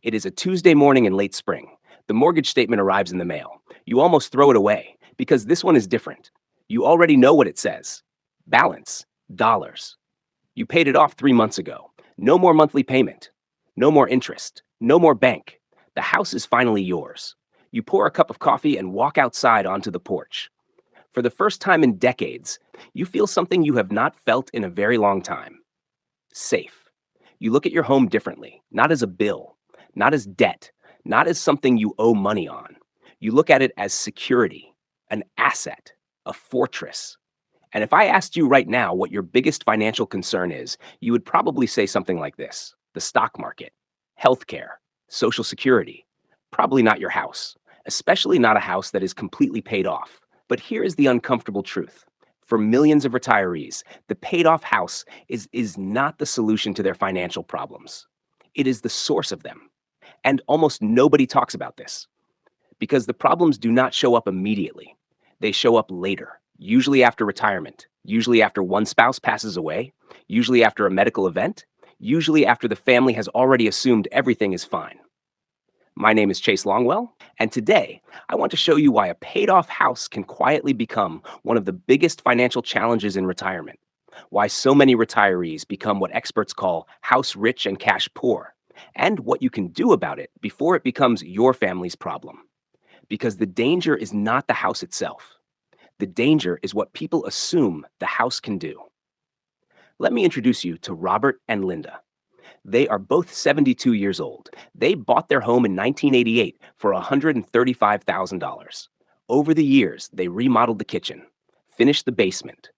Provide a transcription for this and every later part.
It is a Tuesday morning in late spring. The mortgage statement arrives in the mail. You almost throw it away because this one is different. You already know what it says: balance, dollars. You paid it off 3 months ago. No more monthly payment. No more interest. No more bank. The house is finally yours. You pour a cup of coffee and walk outside onto the porch. For the first time in decades, you feel something you have not felt in a very long time: safe. You look at your home differently, not as a bill, not as debt, not as something you owe money on. You look at it as security, an asset, a fortress. And if I asked you right now what your biggest financial concern is, you would probably say something like this: the stock market, healthcare, social security. Probably not your house, especially not a house that is completely paid off. But here is the uncomfortable truth. For millions of retirees, the paid off house is not the solution to their financial problems. It is the source of them. And almost nobody talks about this because the problems do not show up immediately. They show up later, usually after retirement, usually after one spouse passes away, usually after a medical event, usually after the family has already assumed everything is fine. My name is Chase Longwell, and today I want to show you why a paid off house can quietly become one of the biggest financial challenges in retirement, why so many retirees become what experts call house rich and cash poor, and what you can do about it before it becomes your family's problem. Because the danger is not the house itself. The danger is what people assume the house can do. Let me introduce you to Robert and Linda. They are both 72 years old. They bought their home in 1988 for $135,000. Over the years, they remodeled the kitchen, finished the basement,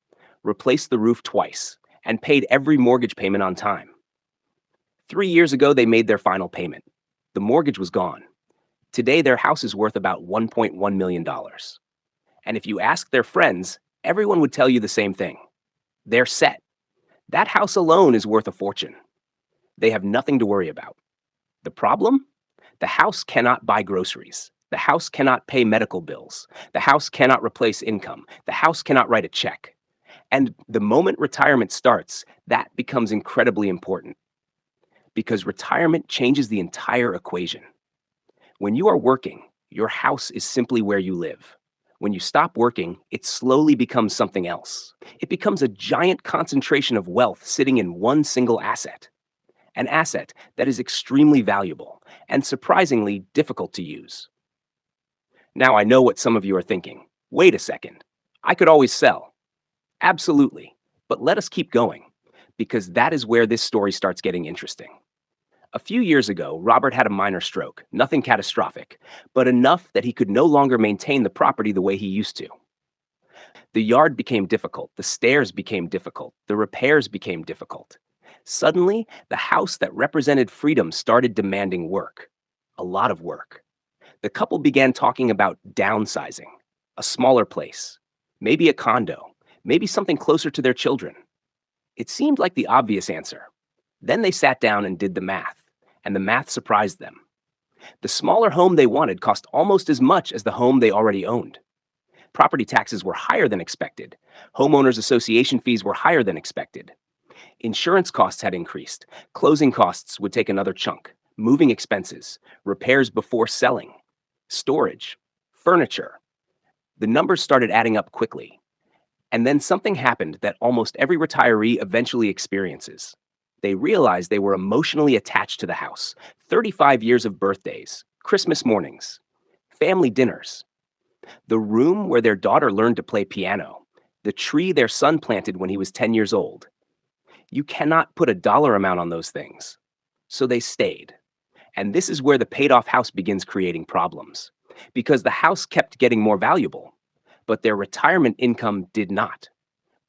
replaced the roof twice, and paid every mortgage payment on time. 3 years ago, they made their final payment. The mortgage was gone. Today, their house is worth about $1.1 million. And if you ask their friends, everyone would tell you the same thing. They're set. That house alone is worth a fortune. They have nothing to worry about. The problem? The house cannot buy groceries. The house cannot pay medical bills. The house cannot replace income. The house cannot write a check. And the moment retirement starts, that becomes incredibly important because retirement changes the entire equation. When you are working, your house is simply where you live. When you stop working, it slowly becomes something else. It becomes a giant concentration of wealth sitting in one single asset. An asset that is extremely valuable and surprisingly difficult to use. Now, I know what some of you are thinking. Wait a second. I could always sell. Absolutely. But let us keep going, because that is where this story starts getting interesting. A few years ago, Robert had a minor stroke, nothing catastrophic, but enough that he could no longer maintain the property the way he used to. The yard became difficult, the stairs became difficult, the repairs became difficult. Suddenly, the house that represented freedom started demanding work, a lot of work. The couple began talking about downsizing, a smaller place, maybe a condo, maybe something closer to their children. It seemed like the obvious answer. Then they sat down and did the math, and the math surprised them. The smaller home they wanted cost almost as much as the home they already owned. Property taxes were higher than expected. Homeowners association fees were higher than expected. Insurance costs had increased. Closing costs would take another chunk. Moving expenses, repairs before selling, storage, furniture. The numbers started adding up quickly. And then something happened that almost every retiree eventually experiences. They realized they were emotionally attached to the house. 35 years of birthdays, Christmas mornings, family dinners, the room where their daughter learned to play piano, the tree their son planted when he was 10 years old. You cannot put a dollar amount on those things. So they stayed. And this is where the paid off house begins creating problems. Because the house kept getting more valuable, but their retirement income did not.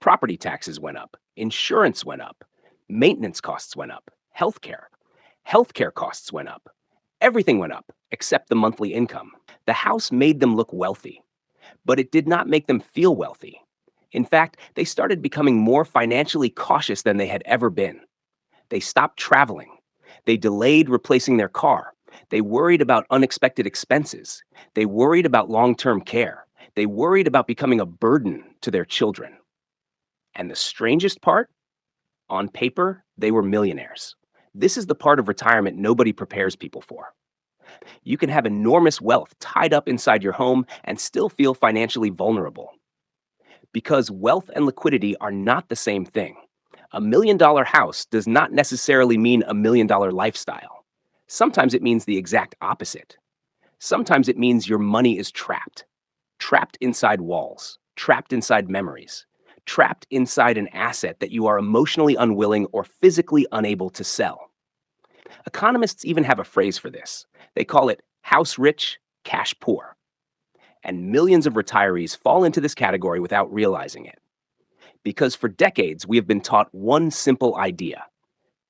Property taxes went up, insurance went up, maintenance costs went up, healthcare costs went up. Everything went up except the monthly income. The house made them look wealthy, but it did not make them feel wealthy. In fact, they started becoming more financially cautious than they had ever been. They stopped traveling. They delayed replacing their car. They worried about unexpected expenses. They worried about long-term care. They worried about becoming a burden to their children. And the strangest part? On paper, they were millionaires. This is the part of retirement nobody prepares people for. You can have enormous wealth tied up inside your home and still feel financially vulnerable because wealth and liquidity are not the same thing. $1 million house does not necessarily mean $1 million lifestyle. Sometimes it means the exact opposite. Sometimes it means your money is trapped inside walls, trapped inside memories, trapped inside an asset that you are emotionally unwilling or physically unable to sell. Economists even have a phrase for this. They call it house rich, cash poor. And millions of retirees fall into this category without realizing it. Because for decades, we have been taught one simple idea: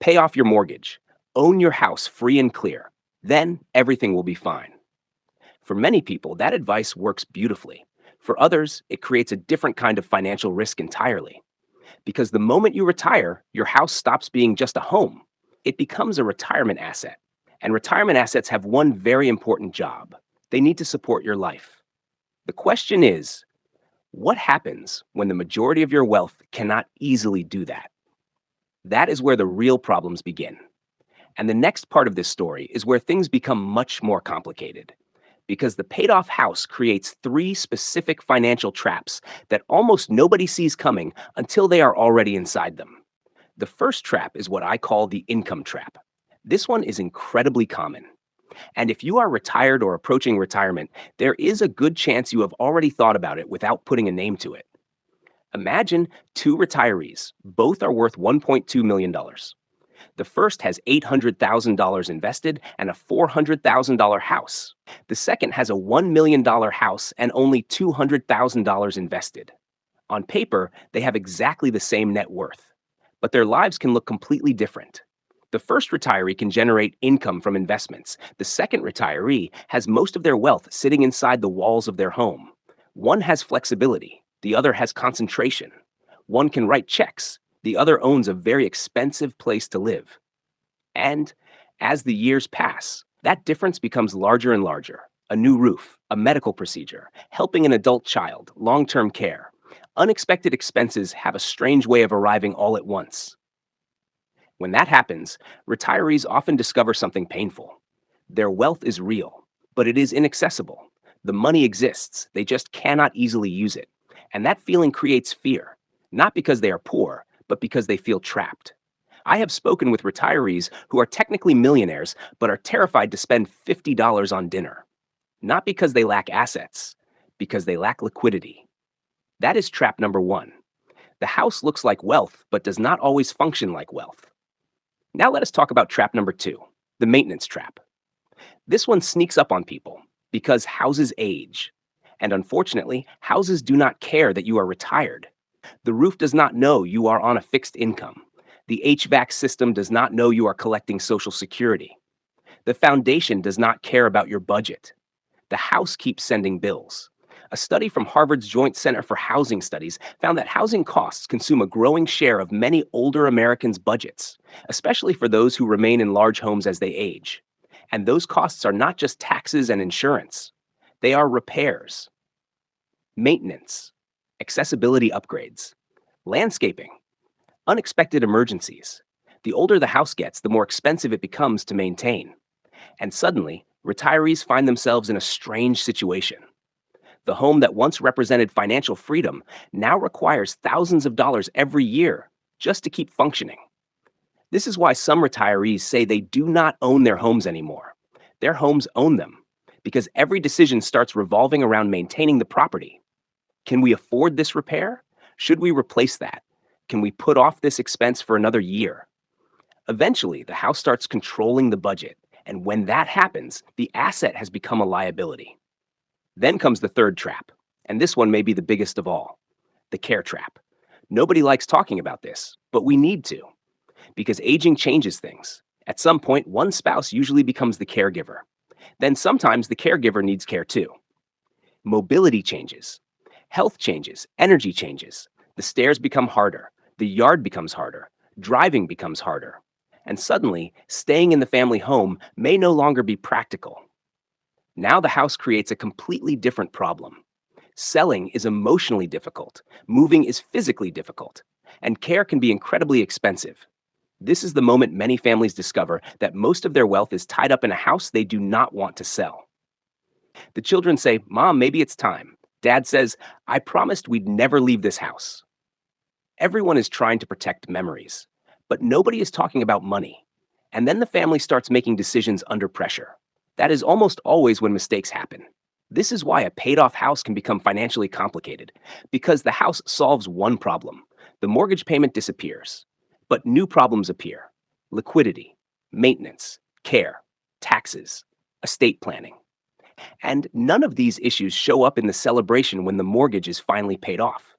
pay off your mortgage, own your house free and clear, then everything will be fine. For many people, that advice works beautifully. For others, it creates a different kind of financial risk entirely. Because the moment you retire, your house stops being just a home. It becomes a retirement asset. And retirement assets have one very important job: they need to support your life. The question is, what happens when the majority of your wealth cannot easily do that? That is where the real problems begin. And the next part of this story is where things become much more complicated. Because the paid off house creates three specific financial traps that almost nobody sees coming until they are already inside them. The first trap is what I call the income trap. This one is incredibly common. And if you are retired or approaching retirement, there is a good chance you have already thought about it without putting a name to it. Imagine two retirees. Both are worth $1.2 million. The first has $800,000 invested and a $400,000 house. The second has a $1 million house and only $200,000 invested. On paper, they have exactly the same net worth, but their lives can look completely different. The first retiree can generate income from investments. The second retiree has most of their wealth sitting inside the walls of their home. One has flexibility, the other has concentration. One can write checks, the other owns a very expensive place to live. And as the years pass, that difference becomes larger and larger. A new roof, a medical procedure, helping an adult child, long-term care. Unexpected expenses have a strange way of arriving all at once. When that happens, retirees often discover something painful. Their wealth is real, but it is inaccessible. The money exists, they just cannot easily use it. And that feeling creates fear, not because they are poor, but because they feel trapped. I have spoken with retirees who are technically millionaires, but are terrified to spend $50 on dinner. Not because they lack assets, because they lack liquidity. That is trap number one. The house looks like wealth, but does not always function like wealth. Now let us talk about trap number two, the maintenance trap. This one sneaks up on people because houses age. And unfortunately, houses do not care that you are retired. The roof does not know you are on a fixed income. The HVAC system does not know you are collecting Social Security. The foundation does not care about your budget. The house keeps sending bills. A study from Harvard's Joint Center for Housing Studies found that housing costs consume a growing share of many older Americans' budgets, especially for those who remain in large homes as they age. And those costs are not just taxes and insurance. They are repairs, maintenance, accessibility upgrades, landscaping, unexpected emergencies. The older the house gets, the more expensive it becomes to maintain. And suddenly, retirees find themselves in a strange situation. The home that once represented financial freedom now requires thousands of dollars every year just to keep functioning. This is why some retirees say they do not own their homes anymore. Their homes own them, because every decision starts revolving around maintaining the property. Can we afford this repair? Should we replace that? Can we put off this expense for another year? Eventually, the house starts controlling the budget, and when that happens, the asset has become a liability. Then comes the third trap, and this one may be the biggest of all, the care trap. Nobody likes talking about this, but we need to, because aging changes things. At some point, one spouse usually becomes the caregiver. Then sometimes the caregiver needs care too. Mobility changes, health changes, energy changes. The stairs become harder, the yard becomes harder, driving becomes harder. And suddenly, staying in the family home may no longer be practical. Now the house creates a completely different problem. Selling is emotionally difficult, moving is physically difficult, and care can be incredibly expensive. This is the moment many families discover that most of their wealth is tied up in a house they do not want to sell. The children say, "Mom, maybe it's time." Dad says, "I promised we'd never leave this house." Everyone is trying to protect memories, but nobody is talking about money. And then the family starts making decisions under pressure. That is almost always when mistakes happen. This is why a paid off house can become financially complicated, because the house solves one problem. The mortgage payment disappears, but new problems appear: liquidity, maintenance, care, taxes, estate planning. And none of these issues show up in the celebration when the mortgage is finally paid off.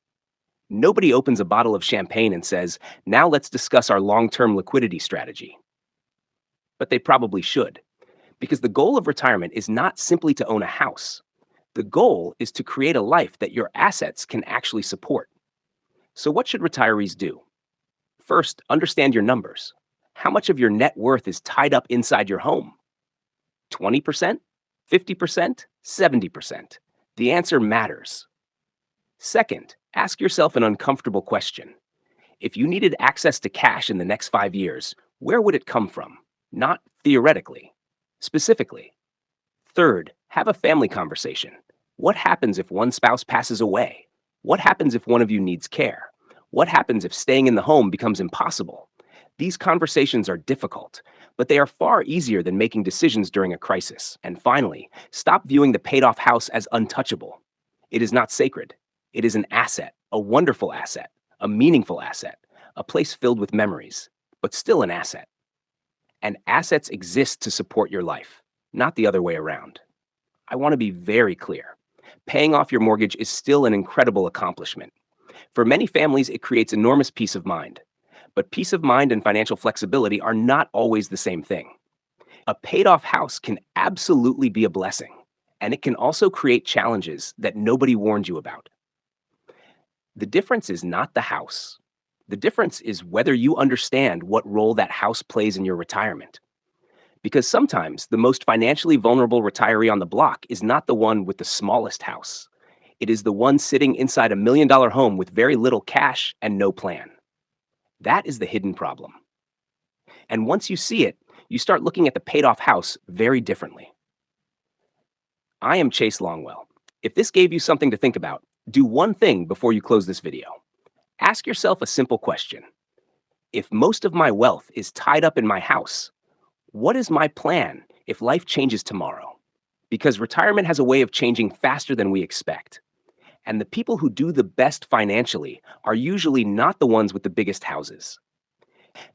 Nobody opens a bottle of champagne and says, "Now let's discuss our long term liquidity strategy." But they probably should, because the goal of retirement is not simply to own a house. The goal is to create a life that your assets can actually support. So, what should retirees do? First, understand your numbers. How much of your net worth is tied up inside your home? 20%? 50%? 70%? The answer matters. Second, ask yourself an uncomfortable question. If you needed access to cash in the next 5 years, where would it come from? Not theoretically, specifically. Third, have a family conversation. What happens if one spouse passes away? What happens if one of you needs care? What happens if staying in the home becomes impossible? These conversations are difficult, but they are far easier than making decisions during a crisis. And finally, stop viewing the paid off house as untouchable. It is not sacred. It is an asset, a wonderful asset, a meaningful asset, a place filled with memories, but still an asset. And assets exist to support your life, not the other way around. I want to be very clear. Paying off your mortgage is still an incredible accomplishment. For many families, it creates enormous peace of mind. But peace of mind and financial flexibility are not always the same thing. A paid off house can absolutely be a blessing, and it can also create challenges that nobody warned you about. The difference is not the house. The difference is whether you understand what role that house plays in your retirement. Because sometimes the most financially vulnerable retiree on the block is not the one with the smallest house. It is the one sitting inside $1 million home with very little cash and no plan. That is the hidden problem. And once you see it, you start looking at the paid off house very differently. I am Chase Longwell. If this gave you something to think about, do one thing before you close this video. Ask yourself a simple question. If most of my wealth is tied up in my house, what is my plan if life changes tomorrow? Because retirement has a way of changing faster than we expect. And the people who do the best financially are usually not the ones with the biggest houses.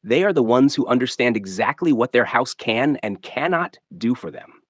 They are the ones who understand exactly what their house can and cannot do for them.